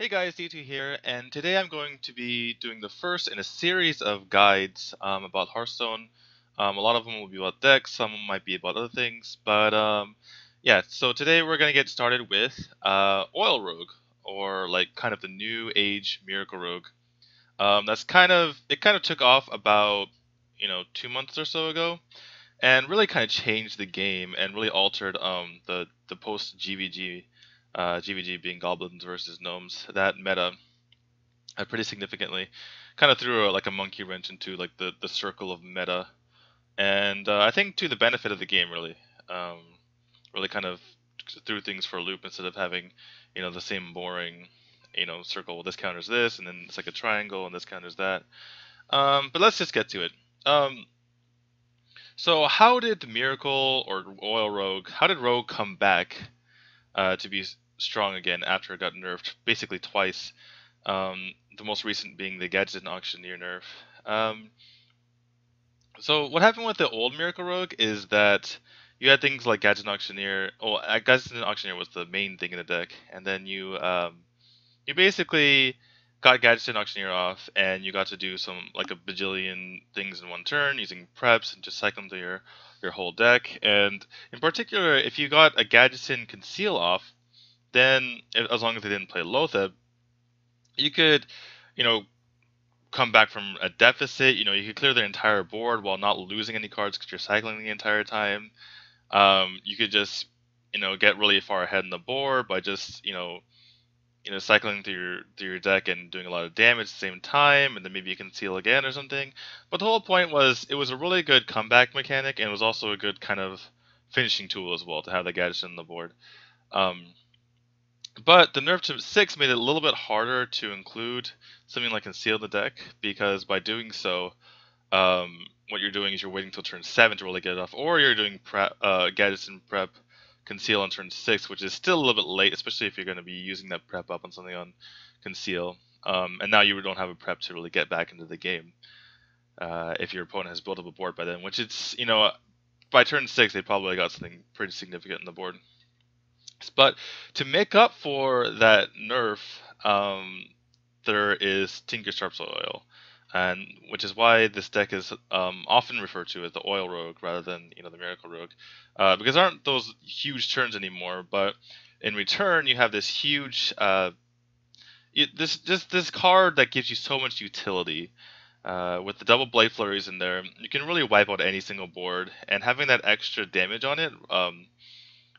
Hey guys, Dtwo here, and today I'm going to be doing the first in a series of guides about Hearthstone. A lot of them will be about decks, some might be about other things, but yeah, so today we're going to get started with Oil Rogue, or like kind of the new age Miracle Rogue. It kind of took off about 2 months or so ago, and really kind of changed the game and really altered the post GVG, GVG being goblins versus gnomes, that meta pretty significantly. Kind of threw like a monkey wrench into like the circle of meta, and I think to the benefit of the game um, really kind of threw things for a loop instead of having the same boring circle. Well, this counters this, and then it's like a triangle, and this counters that. But let's just get to it. Um, so how did Miracle or Oil Rogue? How did Rogue come back to be strong again after it got nerfed basically twice? The most recent being the Gadget and Auctioneer nerf. Um, so what happened with the old Miracle Rogue is that you had things like Gadget and Auctioneer. Well, Gadget and Auctioneer was the main thing in the deck, and then you basically got Gadget and Auctioneer off, and you got to do some like a bajillion things in one turn using preps and just cycle them through your whole deck. And in particular, if you got a Gadgetzin Conceal off, then as long as they didn't play Lotheb, you could, you know, come back from a deficit. You could clear the entire board while not losing any cards because you're cycling the entire time. You could just, get really far ahead in the board by just, cycling through your deck and doing a lot of damage at the same time, and then maybe you can seal again or something. But the whole point was it was a really good comeback mechanic, and it was also a good kind of finishing tool as well to have the gadgets in the board. Um, but the nerf to 6 made it a little bit harder to include something like Conceal in the deck, because by doing so, what you're doing is you're waiting till turn 7 to really get it off, or you're doing prep, gadgets and prep Conceal on turn 6, which is still a little bit late, especially if you're going to be using that prep up on something on Conceal. And now you don't have a prep to really get back into the game if your opponent has built up a board by then, which by turn 6 they probably got something pretty significant on the board. But to make up for that nerf, there is Tinker Sharp's Oil, and which is why this deck is often referred to as the Oil Rogue rather than the Miracle Rogue, because there aren't those huge turns anymore. But in return, you have this huge this card that gives you so much utility. With the double Blade Flurries in there, you can really wipe out any single board, and having that extra damage on it,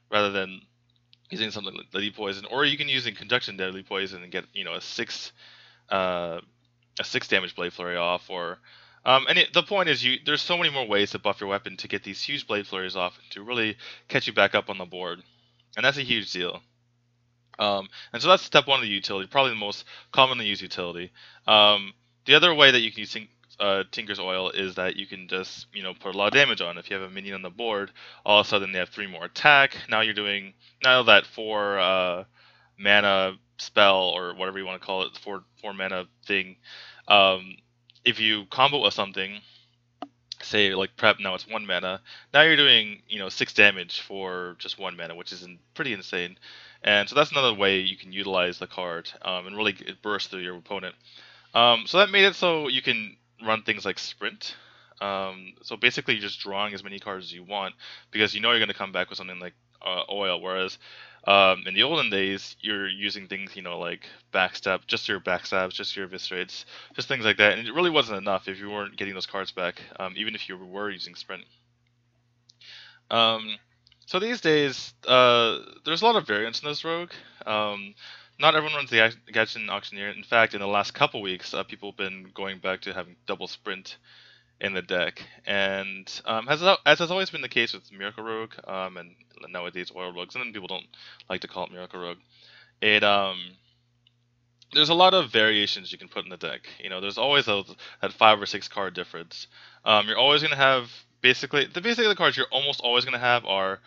rather than using something like Deadly Poison, or you can use in conjunction Deadly Poison and get uh, a 6 damage Blade Flurry off. Or the point is, there's so many more ways to buff your weapon to get these huge Blade Flurries off to really catch you back up on the board, and that's a huge deal. And so that's step one of the utility, probably the most commonly used utility. The other way that you can use Tinker's Oil is that you can just put a lot of damage on. If you have a minion on the board, all of a sudden they have 3 more attack. Now you're doing that 4 mana spell, or whatever you want to call it, 4 mana thing. If you combo with something, say like prep, now it's 1 mana. Now you're doing 6 damage for just 1 mana, which is pretty insane. And so that's another way you can utilize the card and really burst through your opponent. So that made it so you can run things like Sprint. So basically you're just drawing as many cards as you want, because you're going to come back with something like Oil, whereas in the olden days you're using things like Backstab, just your Backstabs, just your Eviscerates, just things like that, and it really wasn't enough if you weren't getting those cards back, even if you were using Sprint. So these days, there's a lot of variance in this rogue. Not everyone runs the Gadget and Auctioneer. In fact, in the last couple weeks, people have been going back to having double Sprint in the deck. And as has always been the case with Miracle Rogue, and nowadays Oil Rogues, and then people don't like to call it Miracle Rogue. There's a lot of variations you can put in the deck. There's always that 5 or 6 card difference. You're always going to have basically the cards you're almost always going to have are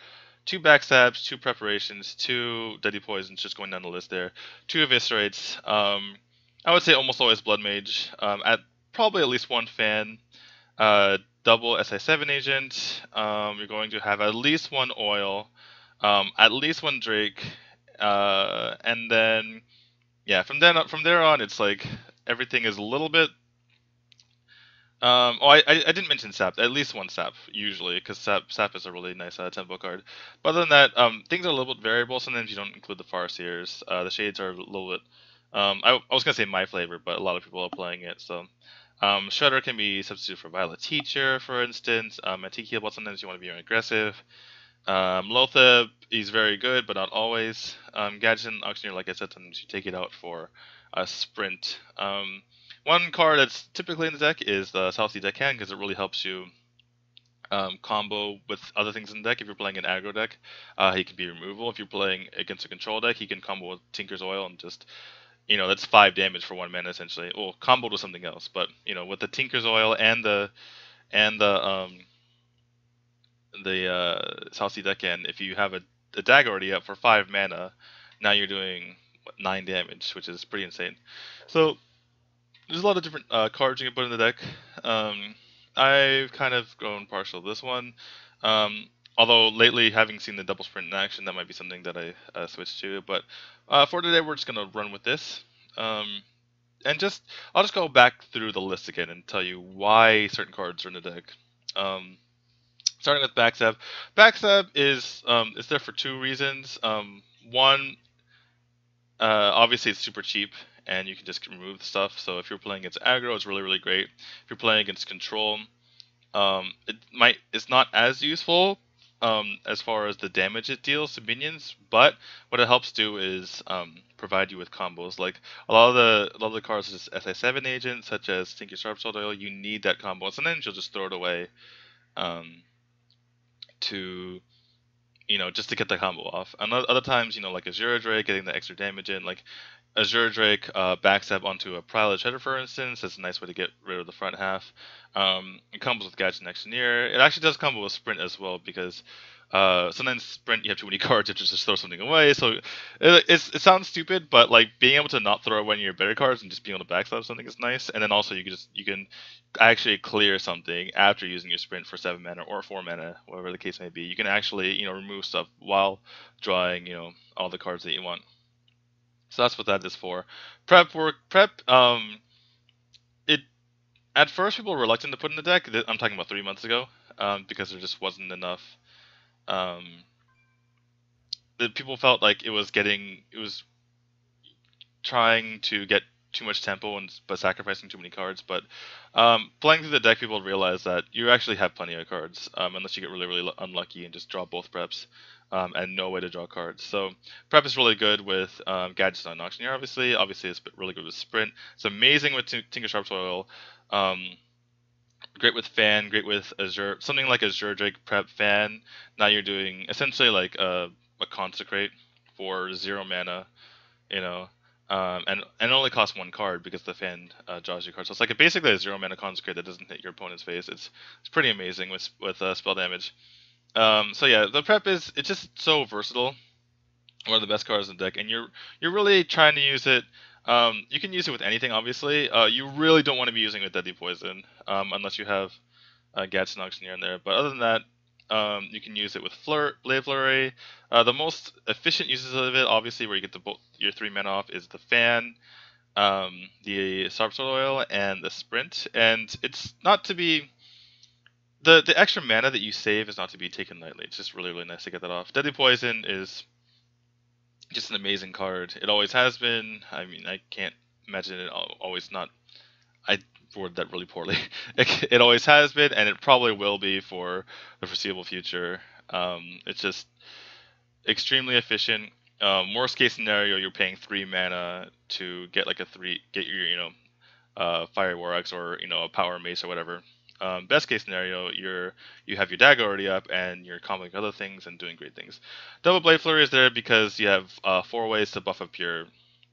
2 Backstabs, 2 Preparations, 2 Deadly Poisons, just going down the list there, 2 Eviscerates. I would say almost always Blood Mage. At probably at least 1 Fan, double SI7 Agent. You're going to have at least 1 Oil, at least 1 Drake, and then yeah, from there on, it's like everything is a little bit. I didn't mention sap. At least one sap usually, because sap is a really nice tempo card. But other than that, things are a little bit variable. Sometimes you don't include the Farseers. The shades are a little bit. I was gonna say my flavor, but a lot of people are playing it. So, Shredder can be substituted for Violet Teacher, for instance. Antique Healbot, sometimes you want to be more aggressive. Lotheb is very good, but not always. Gadget and Auctioneer, like I said, sometimes you take it out for a sprint. One card that's typically in the deck is the South Sea Deckhand because it really helps you combo with other things in the deck. If you're playing an aggro deck, he can be removal. If you're playing against a control deck, he can combo with Tinker's Oil and just, that's 5 damage for 1 mana essentially. Well, comboed with something else, but with the Tinker's Oil and the South Sea Deckhand, if you have a dagger already up for 5 mana, now you're doing 9 damage, which is pretty insane. So there's a lot of different cards you can put in the deck. I've kind of grown partial to this one. Although lately, having seen the double sprint in action, that might be something that I switched to. But for today, we're just gonna run with this. And I'll just go back through the list again and tell you why certain cards are in the deck. Starting with Backstab. Backstab is there for 2 reasons. One, obviously it's super cheap and you can just remove the stuff. So if you're playing against aggro, it's really, really great. If you're playing against control, it's not as useful as far as the damage it deals to minions, but what it helps do is provide you with combos. Like a lot of the cards such as SI7 agents, such as Tinker Sharpsword Oil, you need that combo. Sometimes you'll just throw it away to just to get the combo off. And other times, like Azure Drake, getting the extra damage in, like Azure Drake backstab onto a Prowler Shredder, for instance. That's a nice way to get rid of the front half. It combos with Gadget and Engineer. It actually does combo with Sprint as well, because sometimes Sprint you have too many cards, you have to just throw something away. So it sounds stupid, but like being able to not throw away your better cards and just being able to backstab something is nice. And then also you can actually clear something after using your Sprint for 7 mana or 4 mana, whatever the case may be. You can actually remove stuff while drawing all the cards that you want. So that's what that is for. Prep. It at first people were reluctant to put in the deck. I'm talking about 3 months ago, because there just wasn't enough. The people felt like it was trying to get too much tempo but sacrificing too many cards. But playing through the deck, people realize that you actually have plenty of cards, unless you get really, really unlucky and just draw both preps. And no way to draw cards. So prep is really good with Gadgets on Auctioneer, obviously. Obviously, it's really good with Sprint. It's amazing with Tinker Sharp's Oil. Great with Fan, great with Azure. Something like Azure Drake Prep Fan. Now you're doing essentially like a Consecrate for 0 mana, and it only costs 1 card because the Fan draws your card. So it's like basically a 0 mana Consecrate that doesn't hit your opponent's face. It's pretty amazing with spell damage. So yeah, the prep it's just so versatile. One of the best cards in the deck, and you're really trying to use it. You can use it with anything, obviously. You really don't want to be using it with Deadly Poison, unless you have Gadget and Auctioneer in there. But other than that, you can use it with Blade Flurry. The most efficient uses of it, obviously, where you get your 3 mana off, is the Fan, the Sharpsword Oil, and the Sprint. And it's not to be the extra mana that you save is not to be taken lightly. It's just really, really nice to get that off. Deadly Poison is just an amazing card. It always has been. I mean, I can't imagine it always not. I worded that really poorly. It always has been, and it probably will be for the foreseeable future. It's just extremely efficient. Worst case scenario, you're paying 3 mana to get like get your Fire War Axe or a Power Mace or whatever. Best case scenario, you have your dagger already up and you're comboing other things and doing great things. Double Blade Flurry is there because you have 4 ways to buff up your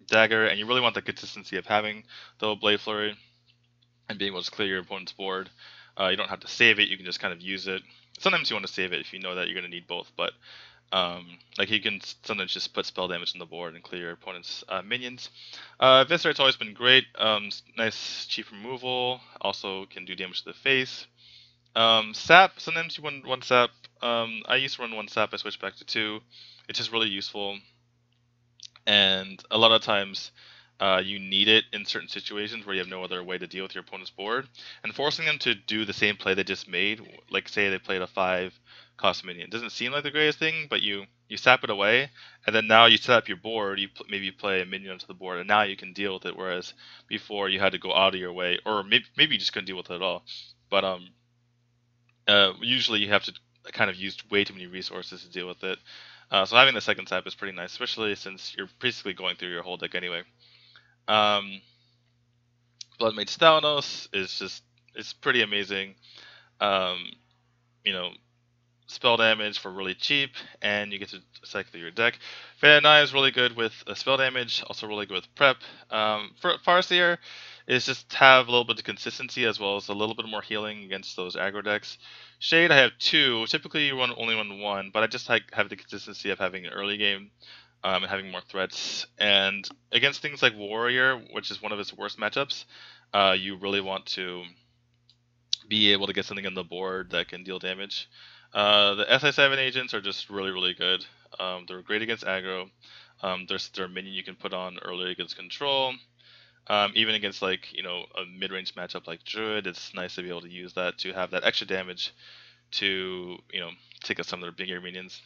dagger, and you really want the consistency of having Double Blade Flurry and being able to clear your opponent's board. You don't have to save it; you can just kind of use it. Sometimes you want to save it if you know that you're going to need both, but like you can sometimes just put spell damage on the board and clear your opponent's minions. Viscerate's always been great. Nice cheap removal. Also can do damage to the face. Sap, sometimes you run 1 sap. I used to run 1 sap, I switched back to 2. It's just really useful. And a lot of times, you need it in certain situations where you have no other way to deal with your opponent's board, and forcing them to do the same play they just made, like say they played a 5-cost minion. It doesn't seem like the greatest thing, but you sap it away, and then now you set up your board, maybe play a minion onto the board, and now you can deal with it, whereas before you had to go out of your way, or maybe you just couldn't deal with it at all. But usually you have to kind of use way too many resources to deal with it. So having the second sap is pretty nice, especially since you're basically going through your whole deck anyway. Bloodmage Thalanos is it's pretty amazing. Um, you know, spell damage for really cheap, and you get to cycle through your deck. Vanai is really good with spell damage, also really good with prep. For Farseer is just have a little bit of consistency as well as a little bit more healing against those aggro decks. Shade I have 2. Typically you only run 1, but I just have the consistency of having an early game. And having more threats, and against things like Warrior, which is one of its worst matchups, you really want to be able to get something on the board that can deal damage. The SI7 agents are just really good. They're great against aggro. They're a minion you can put on early against control. Even against a mid-range matchup like Druid, it's nice to be able to use that to have that extra damage to take out some of their bigger minions.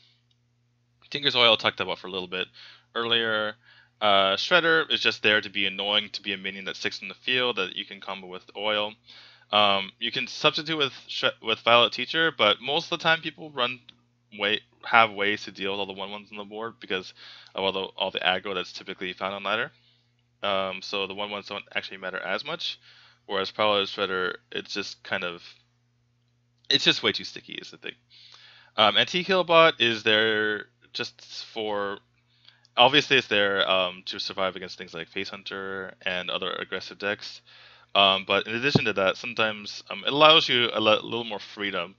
Tinker's Oil I talked about for a little bit earlier. Shredder is just there to be annoying, to be a minion that sticks in the field that you can combo with Oil. You can substitute with Violet Teacher, but most of the time people have ways to deal with all the 1/1s on the board because of all the aggro that's typically found on ladder. So the 1/1s don't actually matter as much, whereas Violet Shredder, it's just way too sticky is the thing. Anti-Healbot is there just for, obviously it's there to survive against things like Face Hunter and other aggressive decks. But in addition to that, sometimes it allows you a little more freedom.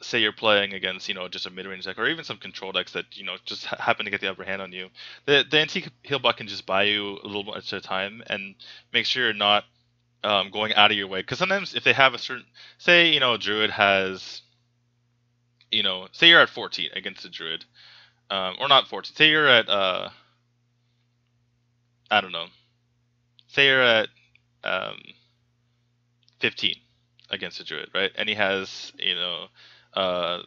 Say you're playing against just a mid-range deck or even some control decks that just happen to get the upper hand on you. The anti-healbot can just buy you a little more extra time and make sure you're not going out of your way. Because sometimes if they have a certain, say Druid has, say you're at 14 against a Druid. Or not 14. Say you're at, I don't know. Say you're at 15 against a Druid, right? And he has, what's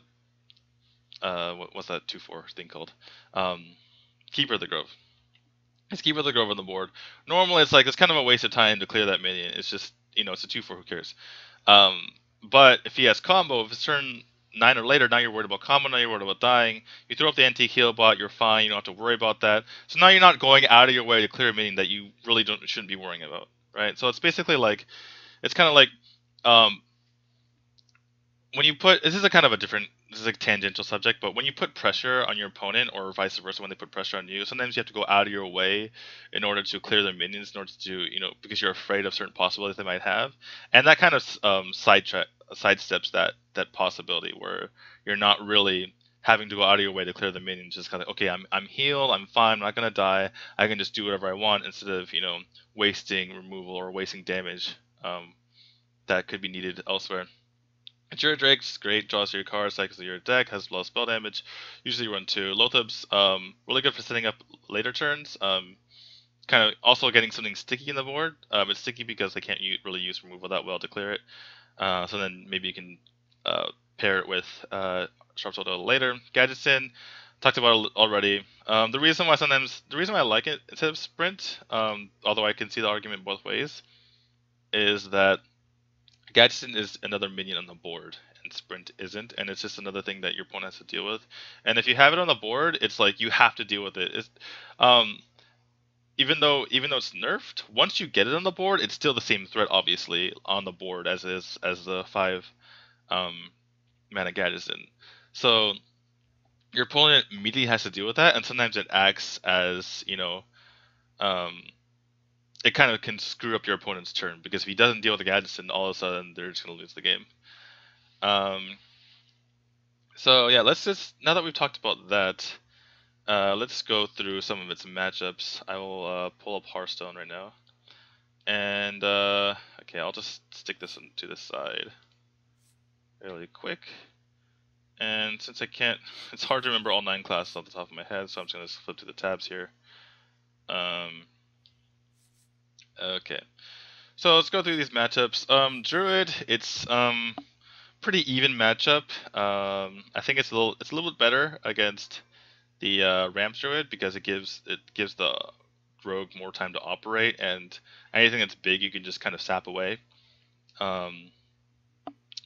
that 2/4 thing called? Keeper of the Grove. His Keeper of the Grove on the board. Normally it's kind of a waste of time to clear that minion. It's just, it's a 2/4, who cares? But if he has combo, if it's turn 9 or later, now you're worried about combo, now you're worried about dying. You throw up the anti-heal bot, you're fine, you don't have to worry about that. So now you're not going out of your way to clear a minion that you really shouldn't be worrying about, right? So it's basically it's kind of like, when you put, this is a tangential subject, but when you put pressure on your opponent or vice versa, when they put pressure on you, sometimes you have to go out of your way in order to clear their minions, in order to, because you're afraid of certain possibilities they might have. And that kind of sidesteps that possibility where you're not really having to go out of your way to clear the minions. Just kind of, okay, I'm healed, I'm fine, I'm not going to die, I can just do whatever I want instead of, wasting removal or wasting damage that could be needed elsewhere. Jura Drake's great, draws your card, cycles your deck, has low spell damage. Usually run 2. Lothub's really good for setting up later turns. Kind of also getting something sticky in the board. It's sticky because they can't really use removal that well to clear it. So then maybe you can pair it with Sharp Sword later. Gadgetzin, talked about it already. The reason why I like it instead of Sprint, although I can see the argument both ways, is that Gadgetzin is another minion on the board, and Sprint isn't, and it's just another thing that your opponent has to deal with. And if you have it on the board, it's like you have to deal with it. Even though it's nerfed, once you get it on the board, it's still the same threat, obviously, on the board as the 5 mana Gadgetzin. So your opponent immediately has to deal with that, and sometimes it acts as it kind of can screw up your opponent's turn, because if he doesn't deal with the Gadgetzin, all of a sudden they're just going to lose the game. So yeah, let's just, now that we've talked about that, let's go through some of its matchups. I will pull up Hearthstone right now. And okay, I'll just stick this to the side really quick. And since I can't, it's hard to remember all 9 classes off the top of my head, so I'm just going to flip to the tabs here. Okay. So let's go through these matchups. Druid, it's pretty even matchup. I think it's a little bit better against the Ramp Druid because it gives the Rogue more time to operate, and anything that's big you can just kind of sap away. Um,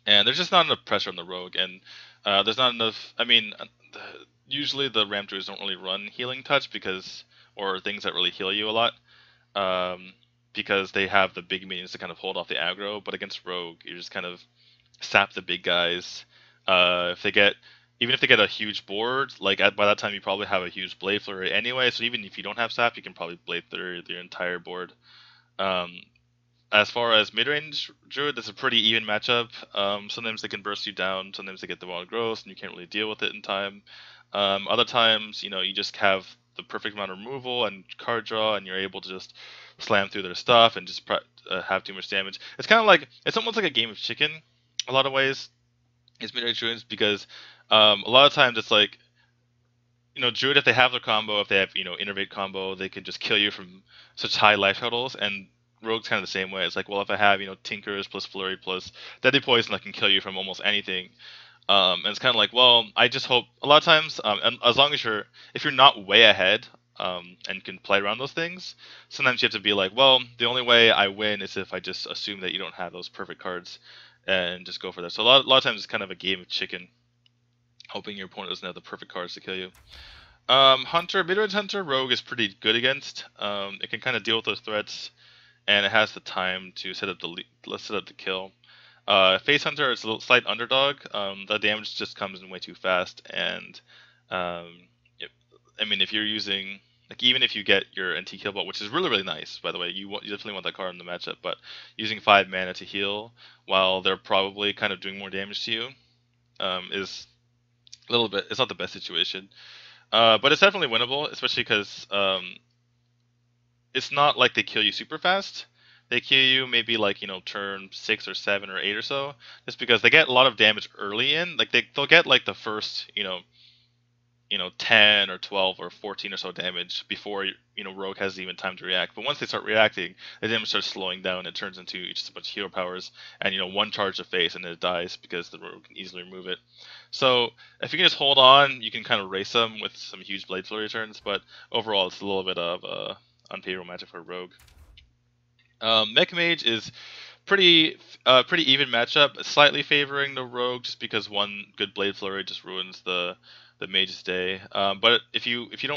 and there's just not enough pressure on the Rogue, and there's not enough. I mean, usually the Ramp Druids don't really run healing touch or things that really heal you a lot. Um, because they have the big minions to kind of hold off the aggro, but against Rogue, you just kind of sap the big guys. Even if they get a huge board, by that time you probably have a huge Blade Flurry anyway. So even if you don't have sap, you can probably Blade Flurry your entire board. Um, as far as mid-range Druid, that's a pretty even matchup. Sometimes they can burst you down, sometimes they get the wild growth, and you can't really deal with it in time. Other times, you just have the perfect amount of removal and card draw, and you're able to just slam through their stuff and just have too much damage. It's almost like a game of chicken, a lot of ways. Is mid-range Druids because a lot of times it's like Druid, if they have their combo, if they have innervate combo, they can just kill you from such high life totals, and Rogue's kind of the same way. It's like, well, if I have Tinkers plus Flurry plus Deadly Poison, I can kill you from almost anything. And it's kind of like, well, I just hope a lot of times, and as long as if you're not way ahead, and can play around those things, sometimes you have to be like, well, the only way I win is if I just assume that you don't have those perfect cards, and just go for that. So a lot of times it's kind of a game of chicken, hoping your opponent doesn't have the perfect cards to kill you. Mid-range Hunter, Rogue is pretty good against. It can kind of deal with those threats, and it has the time to set up the kill. Face Hunter is a little slight underdog. The damage just comes in way too fast, and um, if you're using even if you get your NT kill bot, which is really really nice, by the way, you definitely want that card in the matchup. But using 5 mana to heal while they're probably kind of doing more damage to you is a little bit. It's not the best situation. But it's definitely winnable, especially because it's not like they kill you super fast. They kill you maybe turn 6 or 7 or 8 or so, just because they get a lot of damage early in. Like they'll get like the first 10 or 12 or 14 or so damage before Rogue has even time to react. But once they start reacting, the damage starts slowing down. It turns into just a bunch of hero powers and one charge to face, and then it dies because the Rogue can easily remove it. So if you can just hold on, you can kind of race them with some huge Blade Flurry turns. But overall, it's a little bit of a unfavorable matchup for Rogue. Mech Mage is pretty even matchup, slightly favoring the Rogue just because one good Blade Flurry just ruins the Mage's day. But if you don't if you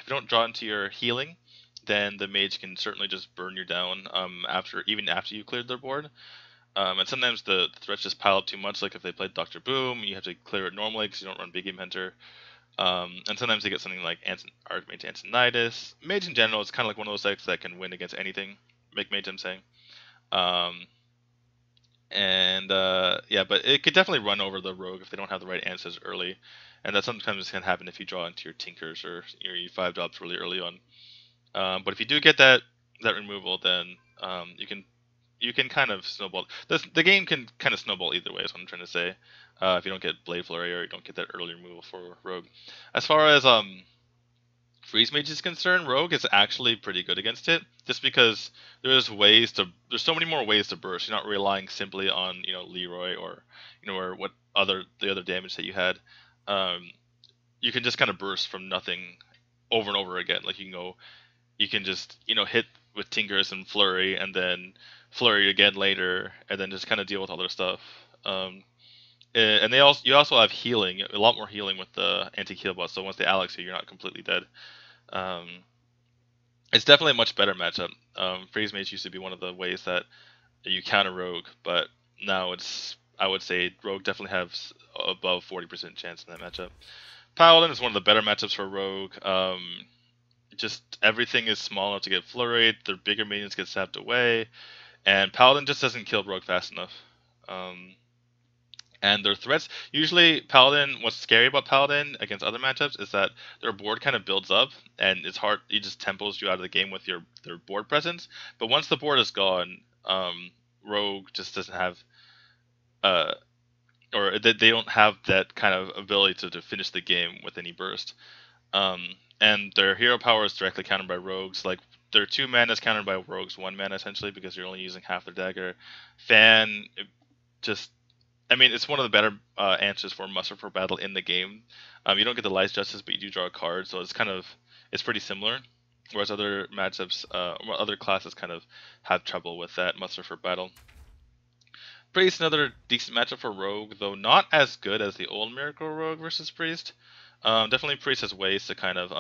don't draw into your healing, then the Mage can certainly just burn you down after you cleared their board. And sometimes the threats just pile up too much. Like if they played Dr. Boom, you have to clear it normally because you don't run Big Game Hunter. And sometimes they get something like Archmage Antonitis. Mage in general is kind of like one of those decks that can win against anything. Make Mage, I'm saying. Yeah, but it could definitely run over the Rogue if they don't have the right answers early, and that sometimes can happen if you draw into your Tinkers or your 5 drops really early on. But if you do get that removal, then you can kind of snowball. The game can kind of snowball either way. Is what I'm trying to say. If you don't get Blade Flurry or you don't get that early removal for Rogue. As far as Freeze Mage is concerned, Rogue is actually pretty good against it, just because there's so many more ways to burst. You're not relying simply on Leroy or or the other damage that you had. You can just kind of burst from nothing over and over again. Like you can just hit with Tinkers and Flurry, and then Flurry again later, and then just kind of deal with other stuff. And you also have healing, a lot more healing with the anti-heal bot. So once they Alex you, you're not completely dead. It's definitely a much better matchup. Freeze Mage used to be one of the ways that you counter Rogue, but now I would say Rogue definitely has above 40% chance in that matchup. Paladin is one of the better matchups for Rogue. Just everything is small enough to get flurried, their bigger minions get sapped away, and Paladin just doesn't kill Rogue fast enough. And their threats, usually Paladin, what's scary about Paladin against other matchups is that their board kind of builds up, and it's hard, it just tempos you out of the game with their board presence. But once the board is gone, Rogue just doesn't have, or they don't have that kind of ability to finish the game with any burst. And their hero power is directly countered by Rogues. Like their 2 mana is countered by Rogue's 1 mana essentially because you're only using half their dagger. Fan, just, I mean, it's one of the better answers for muster for battle in the game. You don't get the Lies Justice, but you do draw a card, so it's pretty similar. Whereas other matchups, other classes kind of have trouble with that muster for battle. Priest, another decent matchup for Rogue, though not as good as the old Miracle Rogue versus Priest. Definitely Priest has ways to kind of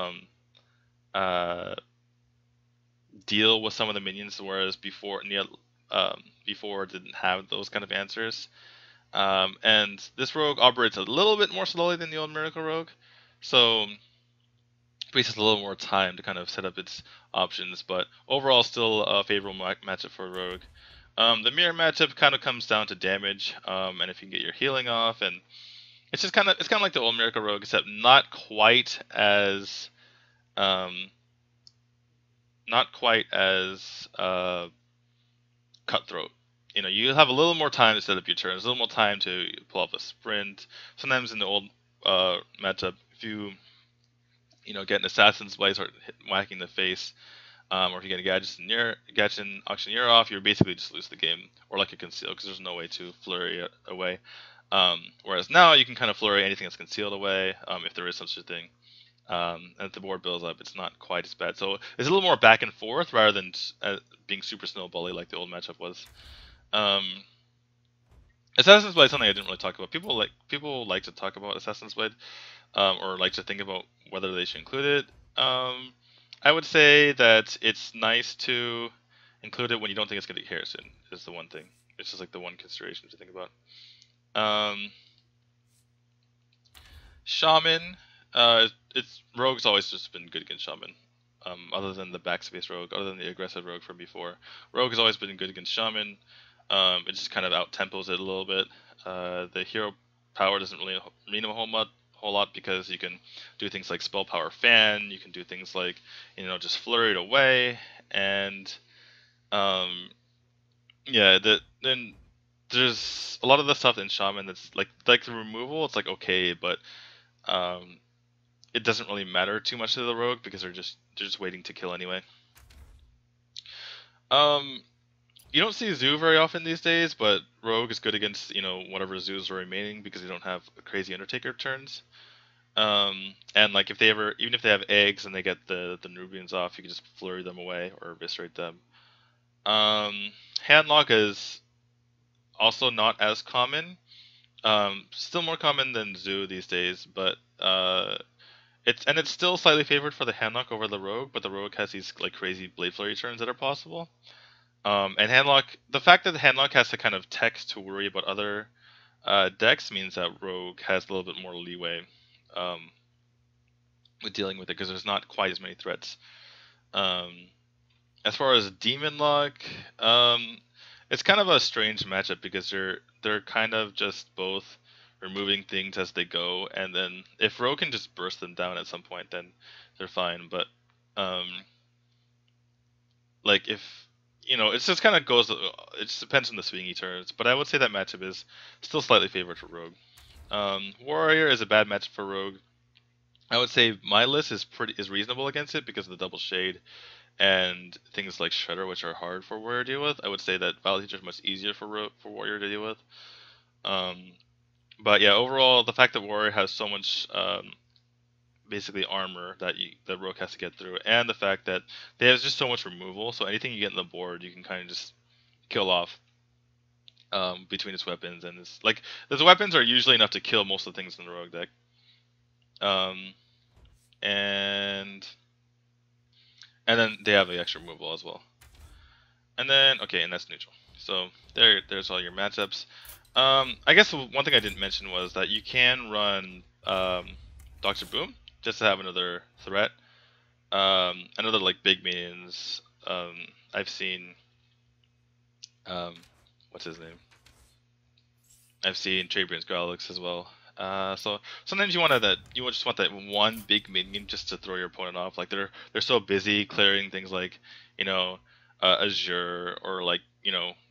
deal with some of the minions, whereas before didn't have those kind of answers. And this rogue operates a little bit more slowly than the old Miracle Rogue, so Priest has a little more time to kind of set up its options, but overall still a favorable matchup for Rogue. The mirror matchup kind of comes down to damage, and if you can get your healing off, and it's kind of like the old Miracle Rogue, except not quite as cutthroat. You know, you have a little more time to set up your turns, a little more time to pull off a sprint. Sometimes in the old matchup, if you get an Assassin's Blade or whacking the face, or if you get a Gadgeon Auctioneer off, you basically just lose the game, or like a Conceal, because there's no way to flurry it away. Whereas now you can kind of flurry anything that's concealed away, if there is such a thing. And if the board builds up, it's not quite as bad. So it's a little more back and forth rather than being super snowbally like the old matchup was. Assassin's Blade is something I didn't really talk about. People like to talk about Assassin's Blade, or like to think about whether they should include it. I would say that it's nice to include it when you don't think it's going to get Harrison, is the one thing. It's just like the one consideration to think about. Shaman, Rogue's always just been good against Shaman. Other than the backspace Rogue, other than the aggressive Rogue from before. Rogue has always been good against Shaman. It just kind of out-tempos it a little bit. The hero power doesn't really mean a whole lot because you can do things like spell power fan, you can do things like, just flurry it away, and then there's a lot of the stuff in Shaman that's like the removal, it's like okay, but it doesn't really matter too much to the Rogue because they're just waiting to kill anyway. You don't see Zoo very often these days, but Rogue is good against, whatever Zoos are remaining because they don't have crazy Undertaker turns. And like even if they have eggs and they get the Nubians off, you can just flurry them away or eviscerate them. Handlock is also not as common. Still more common than Zoo these days, but it's still slightly favored for the Handlock over the Rogue, but the Rogue has these like crazy Blade Flurry turns that are possible. And Handlock, the fact that the Handlock has to kind of text to worry about other decks means that Rogue has a little bit more leeway with dealing with it because there's not quite as many threats. As far as Demon Lock, it's kind of a strange matchup because they're kind of just both removing things as they go, and then if Rogue can just burst them down at some point, then they're fine. But like if it just kind of goes. It just depends on the swingy turns. But I would say that matchup is still slightly favored for Rogue. Warrior is a bad matchup for Rogue. I would say my list is reasonable against it because of the double shade and things like Shredder, which are hard for Warrior to deal with. I would say that Valley Teacher is much easier for Warrior to deal with. But yeah, overall, the fact that Warrior has so much basically armor that the Rogue has to get through, and the fact that they have just so much removal, so anything you get in the board, you can kind of just kill off between its weapons, and those weapons are usually enough to kill most of the things in the Rogue deck. And then they have the extra removal as well. And then and that's neutral. So there's all your matchups. I guess one thing I didn't mention was that you can run Dr. Boom just to have another threat. Another like big minions. I've seen what's his name? I've seen Trabrian's Growlix as well. So sometimes you just want that one big minion just to throw your opponent off. Like they're so busy clearing things like Azure or like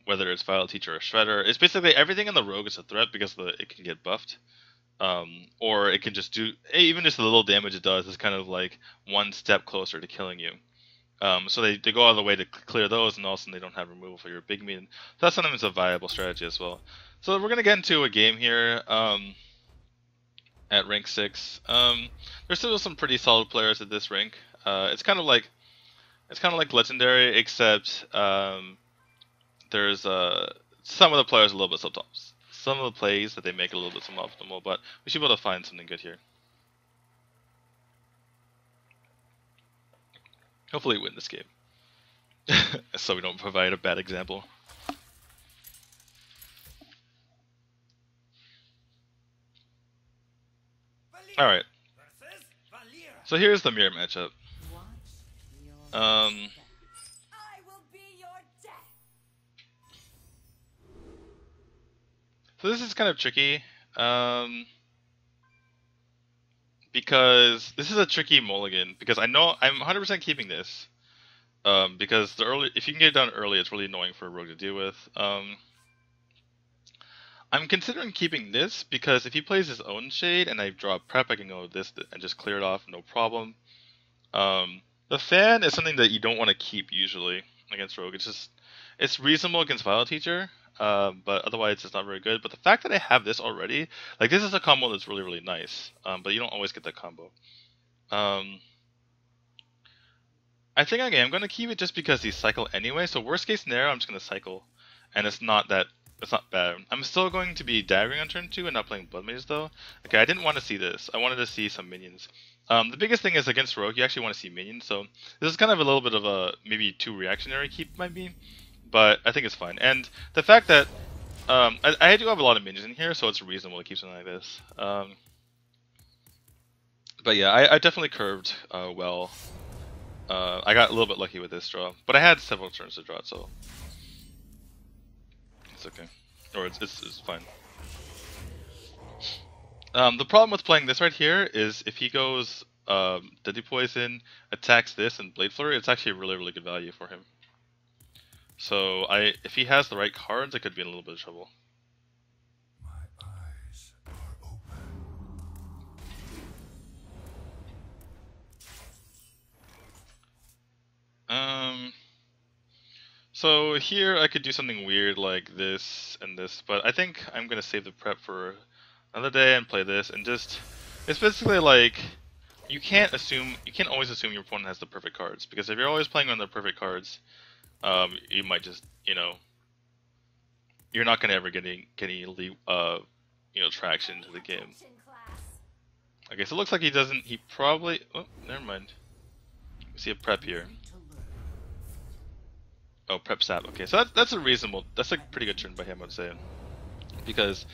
whether it's Violet Teacher or Shredder. It's basically everything in the Rogue is a threat because it can get buffed. Or it can just do even just the little damage it does is kind of like one step closer to killing you. So they go out of the way to clear those, and all of a sudden they don't have removal for your big minion. So that's sometimes a viable strategy as well. So we're gonna get into a game here at rank 6. There's still some pretty solid players at this rank. It's kind of like legendary, except there's some of the players a little bit suboptimal. Some of the plays that they make a little bit suboptimal, but we should be able to find something good here. Hopefully win this game. So we don't provide a bad example. Alright. So here's the mirror matchup. So this is kind of tricky. Because this is a tricky mulligan. Because I know I'm 100% keeping this. Because if you can get it done early, it's really annoying for a rogue to deal with. I'm considering keeping this because if he plays his own shade and I draw a prep, I can go with this and just clear it off, no problem. The fan is something that you don't want to keep usually against rogue. It's reasonable against Vile Teacher, but otherwise it's not very good. But the fact that I have this already, like this is a combo that's really, really nice. But you don't always get that combo. I think I'm going to keep it just because he cycle anyway. So worst case scenario, I'm just going to cycle, and it's not bad. I'm still going to be daggering on turn 2 and not playing Blood Mage though. Okay, I didn't want to see this. I wanted to see some minions. The biggest thing is against rogue, you actually want to see minions. So this is kind of a little bit of a maybe too reactionary keep might be, but I think it's fine. And the fact that I do have a lot of minions in here, so it's reasonable to keep something like this. But yeah, I definitely curved well. I got a little bit lucky with this draw, but I had several turns to draw it, so it's okay. Or it's fine. The problem with playing this right here is if he goes Deadly Poison, attacks this, and Blade Flurry, it's actually a really, really good value for him. So if he has the right cards, I could be in a little bit of trouble. My eyes are open. So here I could do something weird like this and this, but I think I'm gonna save the prep for another day and play this and just. It's basically like you can't always assume your opponent has the perfect cards, because if you're always playing on the perfect cards, you might just you're not gonna ever get any traction into the game. Okay, so it looks like he doesn't. He probably. Oh, never mind. We see a prep here. Oh, prep sap. Okay, so that's a pretty good turn by him, I'd say, because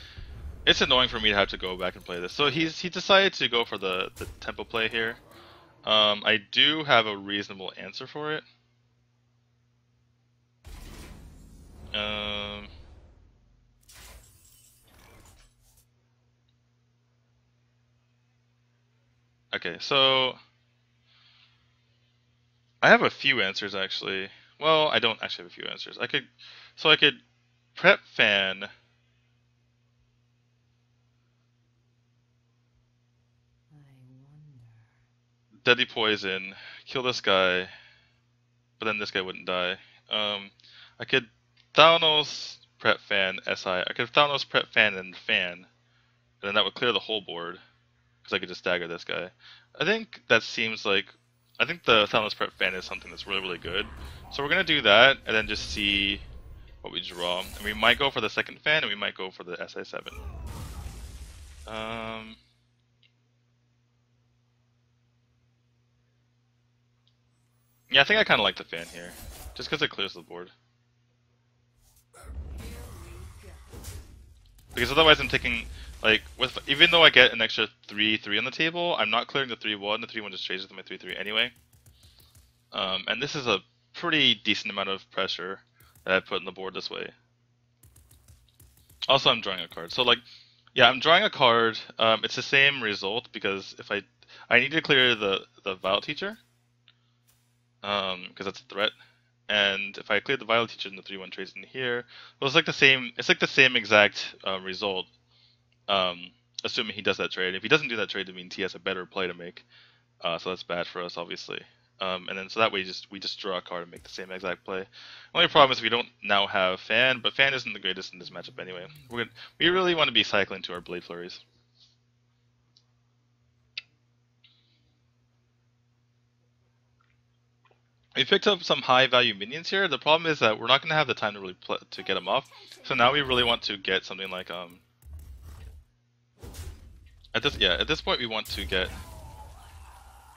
it's annoying for me to have to go back and play this. So he decided to go for the tempo play here. I do have a reasonable answer for it. Okay, so I have a few answers actually. Well, I don't actually have a few answers. I could prep fan. Deadly Poison, kill this guy, but then this guy wouldn't die. I could Thanos prep fan SI. I could Thanos prep fan and fan, and then that would clear the whole board, because I could just dagger this guy. I think that seems like. I think the Thanos prep fan is something that's really, really good. So we're gonna do that, and then just see what we draw. And we might go for the second fan, and we might go for the SI7. Yeah, I think I kind of like the fan here, just because it clears the board. Because otherwise I'm taking, like, even though I get an extra 3/3 on the table, I'm not clearing the 3/1. The 3/1 just changes to my 3/3 anyway. And this is a pretty decent amount of pressure that I put in the board this way. Also, I'm drawing a card. So, like, yeah, I'm drawing a card. It's the same result, because if I need to clear the Vile Teacher, because that's a threat. And if I clear the Vile Teacher and the 3/1 trades in here, well, it's like the same exact result. Assuming he does that trade. If he doesn't do that trade, it means he has a better play to make. So that's bad for us, obviously. And then so that way we just draw a card and make the same exact play. Only problem is we don't now have Fan, but Fan isn't the greatest in this matchup anyway. We really want to be cycling to our Blade Flurries. We picked up some high value minions here. The problem is that we're not going to have the time to really to get them off. So now we really want to get something like at this point we want to get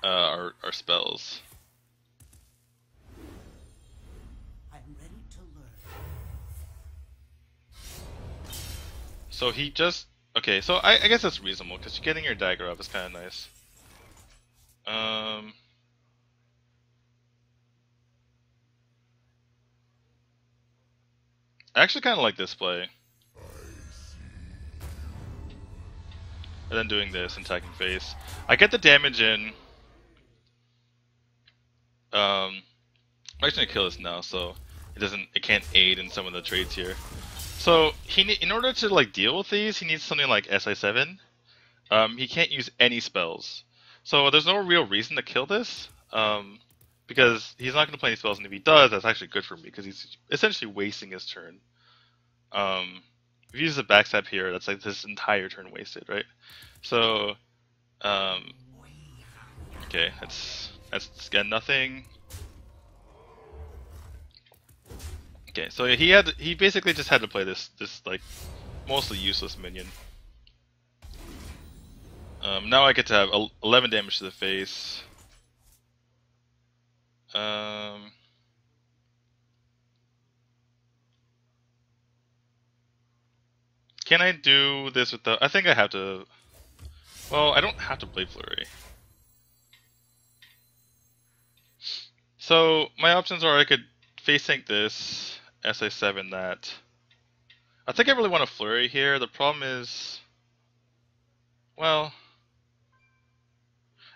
our spells. I'm ready to learn. So he just okay. So I guess that's reasonable because getting your dagger up is kind of nice. I actually kind of like this play. And then doing this and attacking face. I get the damage in. I'm actually gonna kill this now, so it can't aid in some of the trades here. So in order to like deal with these, he needs something like SI7. He can't use any spells, so there's no real reason to kill this. Because he's not gonna play any spells, and if he does, that's actually good for me because he's essentially wasting his turn. If he uses a backstab here, that's like this entire turn wasted, right? So, okay, that's again nothing. Okay, so he basically just had to play this like mostly useless minion. Now I get to have 11 damage to the face. Can I do this with the? I think I have to. Well, I don't have to Blade Flurry. So my options are I could face tank this, SA7 that. I think I really want to Flurry here. The problem is, well,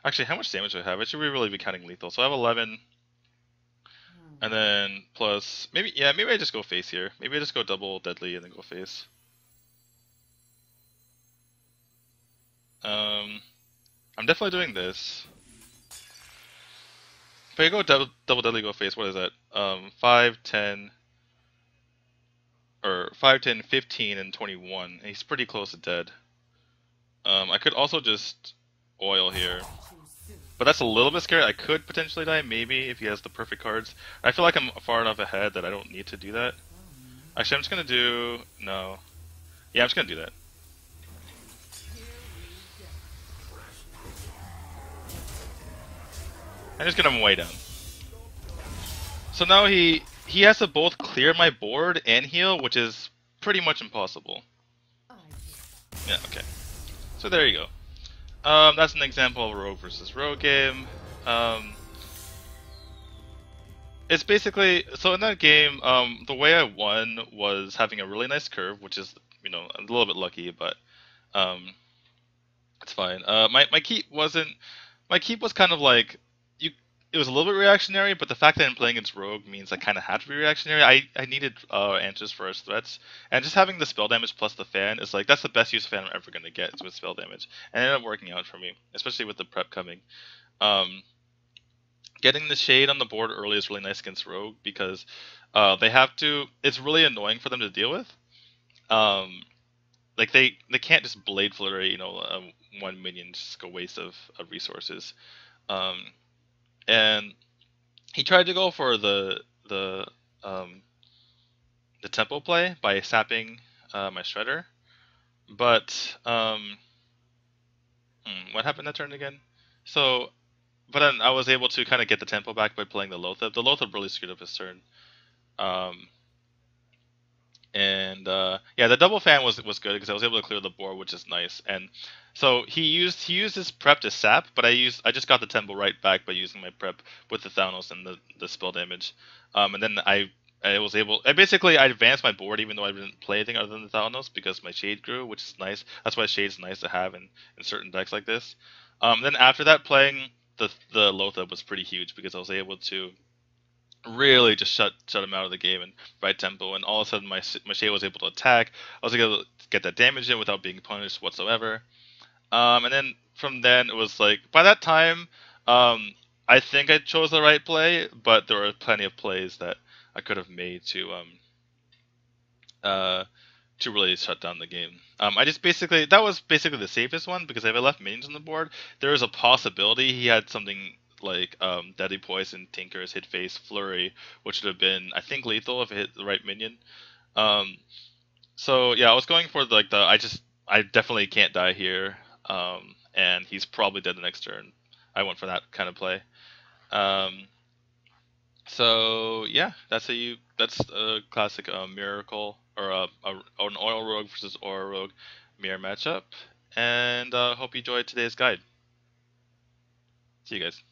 actually, how much damage do I have? I should really be counting lethal. So I have 11, and then plus maybe I just go face here. Maybe I just go double deadly and then go face. I'm definitely doing this. If I go double deadly, go face, what is that? 5, 10, or 5, 10, 15, and 21. And he's pretty close to dead. I could also just oil here. But that's a little bit scary. I could potentially die, maybe, if he has the perfect cards. I feel like I'm far enough ahead that I don't need to do that. Actually, I'm just gonna do... no. Yeah, I'm just gonna do that. I'm just gonna way down. So now he has to both clear my board and heal, which is pretty much impossible. Yeah, okay. So there you go. That's an example of a rogue versus rogue game. It's basically, so in that game, the way I won was having a really nice curve, which is, you know, a little bit lucky, but it's fine. My keep wasn't, my keep was kind of like, it was a little bit reactionary, but the fact that I'm playing against rogue means I kind of have to be reactionary. I needed answers for his threats, and just having the spell damage plus the fan is like, that's the best use of fan I'm ever going to get, is with spell damage. And it ended up working out for me, especially with the prep coming. Getting the shade on the board early is really nice against rogue, because they have to, it's really annoying for them to deal with. Like they can't just Blade Flurry, you know, one minion, just a waste of resources. And he tried to go for the tempo play by sapping my Shredder, but what happened that turn again? So, but then I was able to kind of get the tempo back by playing the Lothab. The Lothab really screwed up his turn. Yeah, the double fan was good because I was able to clear the board, which is nice. And so he used his prep to sap, but I just got the tempo right back by using my prep with the Thanos and the spell damage. And then I advanced my board even though I didn't play anything other than the Thanos because my shade grew, which is nice. That's why shade's nice to have in certain decks like this. Then after that, playing the Lothab was pretty huge because I was able to really just shut him out of the game and right tempo, and all of a sudden my shade was able to attack. I was able to get that damage in without being punished whatsoever. And then from then it was like, by that time, I think I chose the right play, but there were plenty of plays that I could have made uh to really shut down the game. I just basically that was basically the safest one because if I left minions on the board, there is a possibility he had something like Deadly Poison, Tinker's Hit Face, Flurry, which would have been I think lethal if it hit the right minion. Um, so yeah, I was going for like the I definitely can't die here, and he's probably dead the next turn. I went for that kind of play. Um, so yeah, that's a classic miracle or an oil rogue versus oil rogue mirror matchup, and hope you enjoyed today's guide. See you guys.